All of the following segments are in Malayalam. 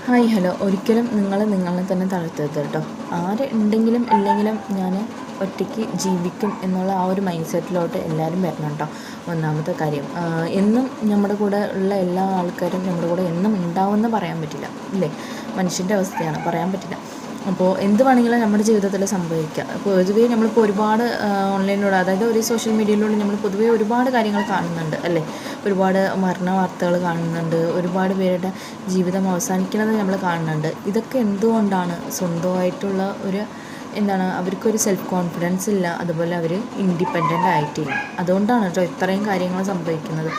ഹായ് ഹലോ ഒരിക്കലും നിങ്ങളെ തന്നെ താഴ്ത്തരുത് കേട്ടോ. ആര് ഉണ്ടെങ്കിലും ഇല്ലെങ്കിലും ഞാൻ ഒറ്റയ്ക്ക് ജീവിക്കും എന്നുള്ള ആ ഒരു മൈൻഡ് സെറ്റിലോട്ട് എല്ലാവരും വരണം കേട്ടോ. ഒന്നാമത്തെ കാര്യം, എന്നും നമ്മുടെ കൂടെ ഉള്ള എല്ലാ ആൾക്കാരും നമ്മുടെ കൂടെ എന്നും ഉണ്ടാവുമെന്ന് പറയാൻ പറ്റില്ല, ഇല്ലേ? മനുഷ്യൻ്റെ അവസ്ഥയാണ്, പറയാൻ പറ്റില്ല. അപ്പോൾ എന്ത് വേണമെങ്കിലും നമ്മുടെ ജീവിതത്തിൽ സംഭവിക്കാം. പൊതുവേ നമ്മളിപ്പോൾ ഒരുപാട് ഓൺലൈനിലൂടെ, അതായത് ഒരു സോഷ്യൽ മീഡിയയിലൂടെ നമ്മൾ പൊതുവേ ഒരുപാട് കാര്യങ്ങൾ കാണുന്നുണ്ട്, അല്ലേ? ഒരുപാട് മരണ വാർത്തകൾ കാണുന്നുണ്ട്, ഒരുപാട് പേരുടെ ജീവിതം അവസാനിക്കുന്നത് നമ്മൾ കാണുന്നുണ്ട്. ഇതൊക്കെ എന്തുകൊണ്ടാണ്? സ്വന്തമായിട്ടുള്ള ഒരു അവർക്കൊരു സെൽഫ് കോൺഫിഡൻസ് ഇല്ല, അതുപോലെ അവർ ഇൻഡിപെൻഡൻ്റ് ആയിട്ടില്ല. അതുകൊണ്ടാണ് കേട്ടോ ഇത്രയും കാര്യങ്ങൾ സംഭവിക്കുന്നത്.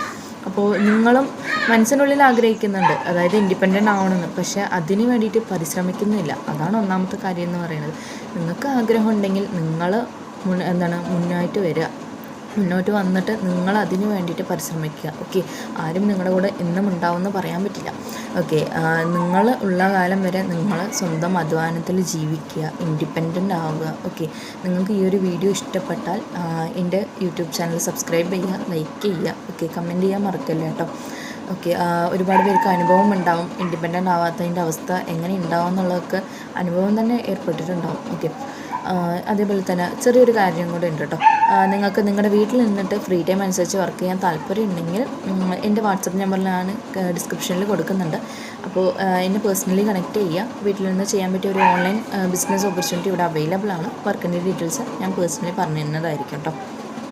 അപ്പോൾ നിങ്ങളും മനസ്സിനുള്ളിൽ ആഗ്രഹിക്കുന്നുണ്ട്, അതായത് ഇൻഡിപെൻഡൻ്റ് ആവണമെന്ന്, പക്ഷേ അതിന് വേണ്ടിയിട്ട് പരിശ്രമിക്കുന്നില്ല. അതാണ് ഒന്നാമത്തെ കാര്യം എന്ന് പറയുന്നത്. നിങ്ങൾക്ക് ആഗ്രഹം ഉണ്ടെങ്കിൽ നിങ്ങൾ മുന്നായിട്ട് വരിക, മുന്നോട്ട് വന്നിട്ട് നിങ്ങൾ അതിന് വേണ്ടിയിട്ട് പരിശ്രമിക്കുക. ഓക്കെ, ആരും നിങ്ങളുടെ കൂടെ എന്നും ഉണ്ടാവുമെന്ന് പറയാൻ പറ്റില്ല. ഓക്കെ, നിങ്ങൾ ഉള്ള കാലം വരെ നിങ്ങൾ സ്വന്തം അധ്വാനത്തിൽ ജീവിക്കുക, ഇൻഡിപെൻഡൻ്റ് ആവുക. ഓക്കെ, നിങ്ങൾക്ക് ഈ ഒരു വീഡിയോ ഇഷ്ടപ്പെട്ടാൽ എൻ്റെ യൂട്യൂബ് ചാനൽ സബ്സ്ക്രൈബ് ചെയ്യുക, ലൈക്ക് ചെയ്യുക. ഓക്കെ, കമൻറ്റ് ചെയ്യാൻ മറക്കല്ല കേട്ടോ. ഓക്കെ, ഒരുപാട് പേർക്ക് അനുഭവം ഉണ്ടാവും, ഇൻഡിപെൻഡൻ്റ് ആവാത്തതിൻ്റെ അവസ്ഥ എങ്ങനെ ഉണ്ടാവും എന്നുള്ളതൊക്കെ അനുഭവം തന്നെ ഏർപ്പെട്ടിട്ടുണ്ടാവും. ഓക്കെ, അതേപോലെ തന്നെ ചെറിയൊരു കാര്യം കൂടെ ഉണ്ട് കേട്ടോ. നിങ്ങൾക്ക് നിങ്ങളുടെ വീട്ടിൽ നിന്നിട്ട് ഫ്രീ ടൈം അനുസരിച്ച് വർക്ക് ചെയ്യാൻ താല്പര്യം ഉണ്ടെങ്കിൽ എൻ്റെ വാട്സപ്പ് നമ്പറിലാണ് ഡിസ്ക്രിപ്ഷനിൽ കൊടുക്കുന്നുണ്ട്. അപ്പോൾ എന്നെ പേഴ്സണലി കണക്ട് ചെയ്യുക. വീട്ടിൽ നിന്ന് ചെയ്യാൻ പറ്റിയ ഒരു ഓൺലൈൻ ബിസിനസ് ഓപ്പർച്യൂണിറ്റി ഇവിടെ അവൈലബിൾ ആണ്. വർക്കിൻ്റെ ഡീറ്റെയിൽസ് ഞാൻ പേഴ്സണലി പറഞ്ഞു തരുന്നതായിരിക്കും കേട്ടോ.